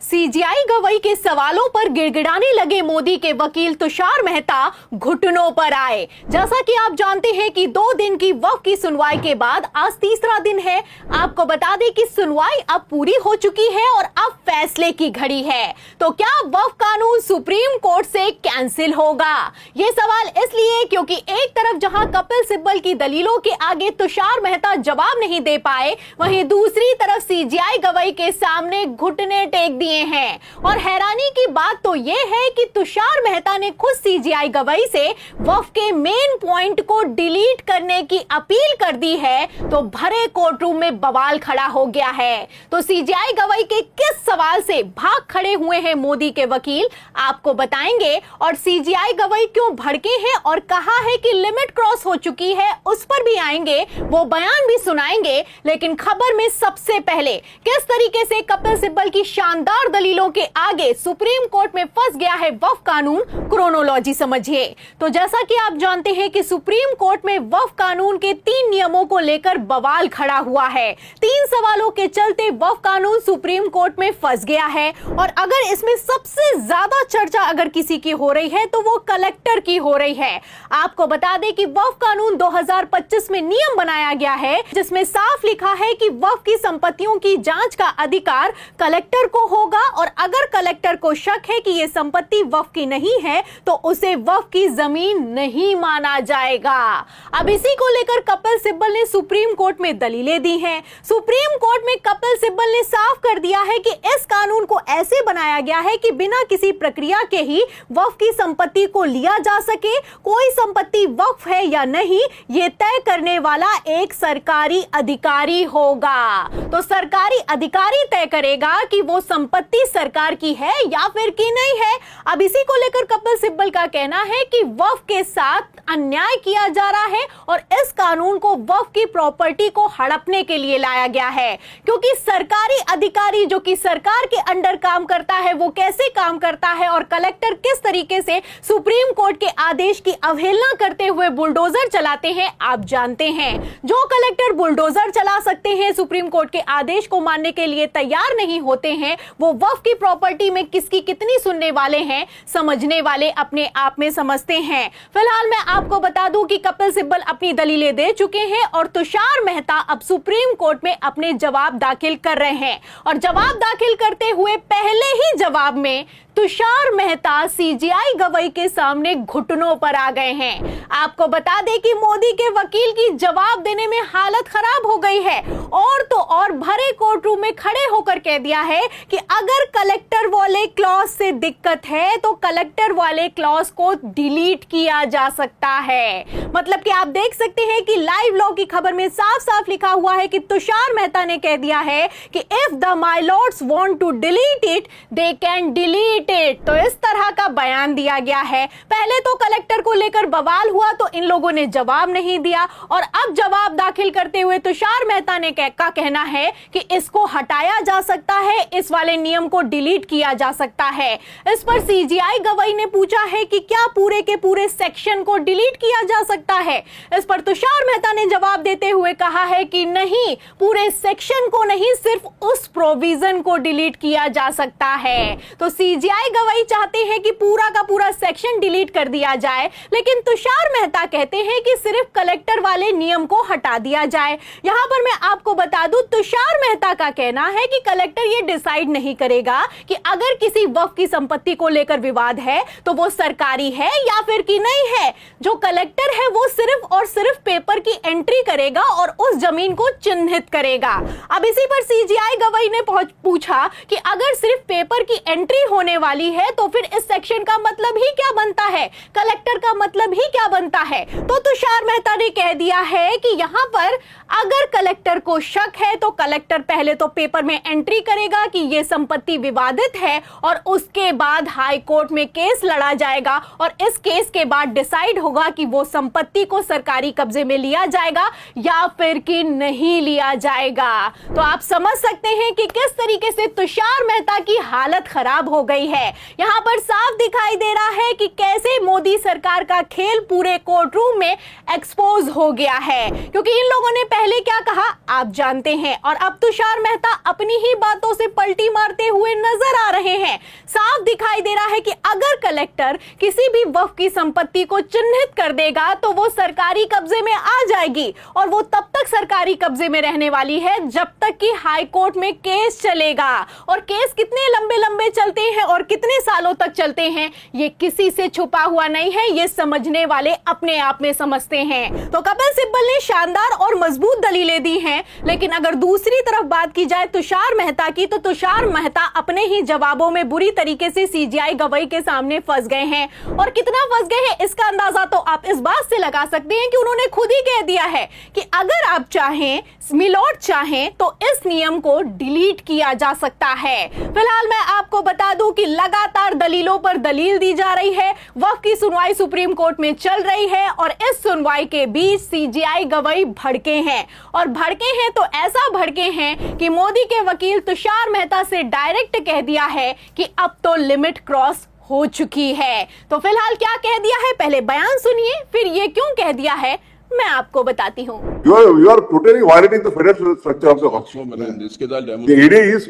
CGI Gavai के सवालों पर गिड़गिड़ाने लगे मोदी के वकील तुषार मेहता घुटनों पर आए। जैसा कि आप जानते हैं कि 2 दिन की वक्फ की सुनवाई के बाद आज तीसरा दिन है। आपको बता दें कि सुनवाई अब पूरी हो चुकी है और अब फैसले की घड़ी है। तो क्या वक्फ कानून सुप्रीम कोर्ट से कैंसिल होगा? ये सवाल इसलिए क्योंकि एक तरफ जहां कपिल सिब्बल की दलीलों के आगे तुषार मेहता जवाब नहीं दे पाए, वहीं दूसरी तरफ सीजीआई गवई के सामने घुटने टेक दिए हैं। और हैरानी की बात तो यह है कि तुषार मेहता ने खुद सीजीआई गवई से वक्फ के मेन पॉइंट को डिलीट करने की अपील कर दी है, तो भरे कोर्टरूम में बवाल खड़ा हो गया है। तो सीजीआई गवई के किस सवाल से भाग खड़े हुए हैं मोदी के वकील, आपको बताएंगे। और सीजीआई गवई क्यों भड़के हैं और कहा है कि लिमिट क्रॉस हो चुकी है, उस पर भी आएंगे, वो बयान भी सुनाएंगे। लेकिन खबर में सबसे पहले किस तरीके से कपिल सिब्बल की शानदार दलीलों के आगे सुप्रीम कोर्ट में फंस गया है वक्फ कानून, क्रोनोलॉजी समझिए। तो जैसा कि आप जानते हैं कि सुप्रीम कोर्ट में वक्फ कानून के 3 नियमों को लेकर बवाल खड़ा हुआ है। 3 सवालों के चलते वक्फ कानून सुप्रीम कोर्ट में फंस गया है। और अगर इसमें सबसे ज्यादा चर्चा अगर किसी की हो रही है तो वो कलेक्टर की हो रही है। आपको बता दें कि वक्फ कानून 2025 में नियम बनाया गया है, जिसमें साफ लिखा है कि वक्फ की संपत्तियों की जांच का अधिकार कलेक्टर को होगा। और अगर कलेक्टर को शक है कि यह संपत्ति वक्फ की नहीं है तो उसे वक्फ की जमीन नहीं माना जाएगा। अब इसी को लेकर कपिल सिब्बल ने सुप्रीम कोर्ट में दलीलें दी हैं। सुप्रीम कोर्ट में कपिल सिब्बल ने साफ कर दिया है कि इस कानून को ऐसे बनाया गया है कि बिना किसी प्रक्रिया के ही वक्फ की संपत्ति को लिया जा सके। कोई संपत्ति वक्फ है या नहीं, यह तय करने वाला एक सरकारी अधिकारी होगा। तो सरकारी अधिकारी तय करेगा कि वो संपत्ति सरकार की है या फिर की नहीं है। अब इसी को लेकर कपिल सिब्बल का कहना है कि वक्फ के साथ अन्याय किया जा रहा है और इस कानून को वक्फ की प्रॉपर्टी को हड़पने के लिए लाया गया है। क्योंकि सरकारी अधिकारी जो कि सरकार के अंडर काम करता है, वो कैसे काम करता है और कलेक्टर किस तरीके से सुप्रीम कोर्ट के आदेश की अवहेलना करते हुए बुलडोजर चलाते हैं, आप जानते हैं। जो कलेक्टर बुलडोजर चला सकते हैं, सुप्रीम कोर्ट के आदेश को मानने के लिए तैयार नहीं होते हैं, वो वक्फ की प्रॉपर्टी में किसकी कितनी सुनने वाले हैं, समझने वाले अपने आप में समझते हैं। फिलहाल मैं आपको बता दूं कि कपिल सिब्बल अपनी दलीलें दे चुके हैं और तुषार मेहता अब सुप्रीम कोर्ट में अपने जवाब दाखिल कर रहे हैं। और जवाब दाखिल करते हुए पहले ही जवाब में तुषार मेहता सीजीआई गवई के सामने घुटनों पर आ गए हैं। आपको बता दें कि मोदी के वकील की जवाब देने में हालत खराब हो गई है और तो और भरे कोर्टरूम में खड़े होकर कह दिया है कि अगर कलेक्टर वाले क्लॉज से दिक्कत है तो कलेक्टर वाले क्लॉज को डिलीट किया जा सकता है। मतलब कि आप देख सकते हैं कि लाइव लॉ की खबर में साफ साफ लिखा हुआ है कि तुषार मेहता ने कह दिया है कि if the my lords want to delete it they can delete it. तो इस तरह का बयान दिया गया है। पहले तो कलेक्टर को लेकर बवाल हुआ तो इन लोगों ने जवाब नहीं दिया और अब जवाब दाखिल करते हुए तुषार मेहता ने का कहना है कि इसको हटाया जा सकता है, इस वाले नियम को डिलीट किया जा सकता है। इस पर सीजीआई गवई ने पूछा है कि क्या पूरे के पूरे सेक्शन को डिलीट किया जा सकता है। इस पर तुषार मेहता ने जवाब देते हुए कहा है कि नहीं, पूरे सेक्शन को नहीं, सिर्फ उस प्रोविजन को डिलीट किया जा सकता है। तो सीजीआई गवई चाहते हैं कि पूरा का पूरा सेक्शन डिलीट कर दिया जाए, लेकिन तुषार मेहता कहते हैं कि सिर्फ कलेक्टर वाले नियम को हटा दिया जाए। यहां पर मैं आपको बता दूं, तुषार मेहता का कहना है कि कलेक्टर ये डिसाइड नहीं करेगा कि अगर किसी वक्फ की संपत्ति को लेकर विवाद है तो वो सरकारी है या फिर की नहीं है। जो कलेक्टर है वो सिर्फ और सिर्फ पेपर की एंट्री करेगा और उस जमीन को चिन्हित करेगा। अब इसी पर सीजीआई गवई ने पूछा कि अगर सिर्फ पेपर की एंट्री होने वाली है तो फिर इस सेक्शन का मतलब ही क्या बनता है, कलेक्टर का मतलब ही क्या बनता है। तो तुषार मेहता ने कह दिया है कि यहां पर अगर कलेक्टर को शक है तो कलेक्टर पहले तो पेपर में एंट्री करेगा कि यह संपत्ति विवादित है और उसके बाद हाई कोर्ट में केस लड़ा जाएगा और इस केस के बाद डिसाइड होगा कि वो संपत्ति को सरकारी कब्जे में लिया जाएगा या फिर कि नहीं लिया जाएगा। तो आप समझ सकते हैं कि किस तरीके से तुषार मेहता की हालत खराब हो गई है। यहां पर साफ दिखाई दे रहा है कि कैसे मोदी सरकार का खेल पूरे कोर्टरूम में एक्सपोज हो गया है, क्योंकि इन लोगों ने पहले क्या कहा आप जानते हैं और अब तुषार मेहता अपनी ही बातों से पलटी मारते करते हुए नजर आ रहे हैं। साफ दिखाई दे रहा है कि अगर कलेक्टर किसी भी वक्फ की संपत्ति को चिन्हित कर देगा तो वो सरकारी कब्जे में आ जाएगी और वो तब तक सरकारी कब्जे में रहने वाली है जब तक कि हाई कोर्ट में केस चलेगा। और केस कितने लंबे लंबे चलते हैं और कितने सालों तक चलते हैं ये किसी से छुपा हुआ नहीं है, ये समझने वाले अपने आप में समझते हैं। तो कपिल सिब्बल ने शानदार और मजबूत दलीलें दी हैं, लेकिन अगर दूसरी तरफ बात की जाए तुषार मेहता की, तो तुषार मेहता अपने ही जवाबों में बुरी तरीके से सीजीआई गवाही के सामने फंस गए हैं। और कितना फंस गए हैं इसका अंदाजा तो आप इस बात से लगा सकते हैं कि उन्होंने खुद ही कह दिया है कि अगर आप चाहें, मिलोट चाहें, तो इस नियम को डिलीट किया जा सकता है। फिलहाल मैं आपको बता दूं कि लगातार दलीलों पर दलील दी जा रही है। वक्फ की सुनवाई सुप्रीम कोर्ट में चल रही है और इस सुनवाई के बीच सीजीआई गवाही भड़के हैं, और भड़के हैं तो ऐसा भड़के हैं कि मोदी के वकील तुषार मेहता से डायरेक्ट कह दिया है कि अब तो लिमिट क्रॉस हो चुकी है। तो फिलहाल क्या कह दिया है, पहले बयान सुनिए, फिर ये क्यों कह दिया है मैं आपको बताती हूँ। You are totally violating the federal structure of the Constitution. The ED is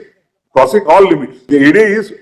crossing all limits. The ED is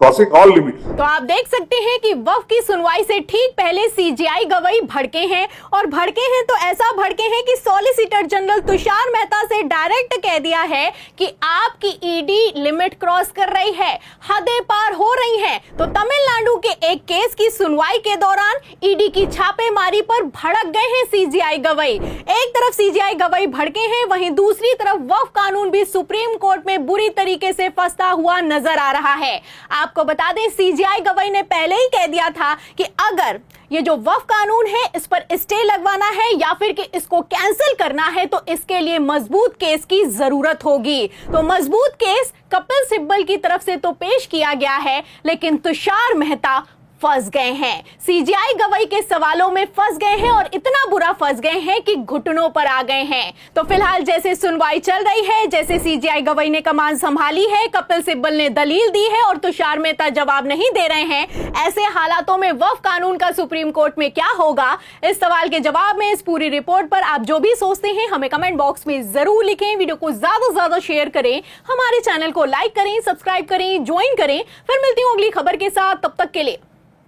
crossing all limits. तो आप देख सकते हैं कि वक्फ की सुनवाई से ठीक पहले सीजीआई गवाही भड़के हैं, और भड़के हैं तो ऐसा भड़के हैं कि सॉलिसिटर जनरल तुषार मेहता से डायरेक्ट कह दिया है कि आपकी ईडी लिमिट क्रॉस कर रही है, हदें पार हो रही हैं। तो तमिलनाडु के एक केस की सुनवाई के दौरान ईडी की छापेमारी पर भड़क गए हैं सीजीआई गवाही। एक तरफ सीजीआई गवाही भड़के हैं, वहीं दूसरी तरफ वक्फ कानून भी सुप्रीम कोर्ट में बुरी तरीके से फंसता हुआ नजर आ रहा है। आपको बता दें, सीजीआई गवाही ने पहले ही कह दिया था कि अगर ये जो वक्फ कानून है इस पर स्टे लगवाना है या फिर कि इसको कैंसिल करना है तो इसके लिए मजबूत केस की जरूरत होगी। तो मजबूत केस कपिल सिब्बल की तरफ से तो पेश किया गया है, लेकिन तुषार मेहता फंस गए हैं, सीजीआई गवाही के सवालों में फंस गए हैं, और इतना बुरा फंस गए हैं कि घुटनों पर आ गए हैं। तो फिलहाल जैसे सुनवाई चल रही है, जैसे सीजीआई गवाही ने कमान संभाली है, कपिल सिब्बल ने दलील दी है और तुषार मेहता जवाब नहीं दे रहे हैं, ऐसे हालातों में वक्फ कानून का सुप्रीम कोर्ट में क्या होगा, इस सवाल के जवाब में इस पूरी रिपोर्ट पर आप जो भी सोचते हैं हमें कमेंट बॉक्स में जरूर लिखें। वीडियो को ज्यादा से ज्यादा शेयर करें, हमारे चैनल को लाइक करें, सब्सक्राइब करें, ज्वाइन करें। फिर मिलती हूँ अगली खबर के साथ, तब तक के लिए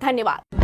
धन्यवाद।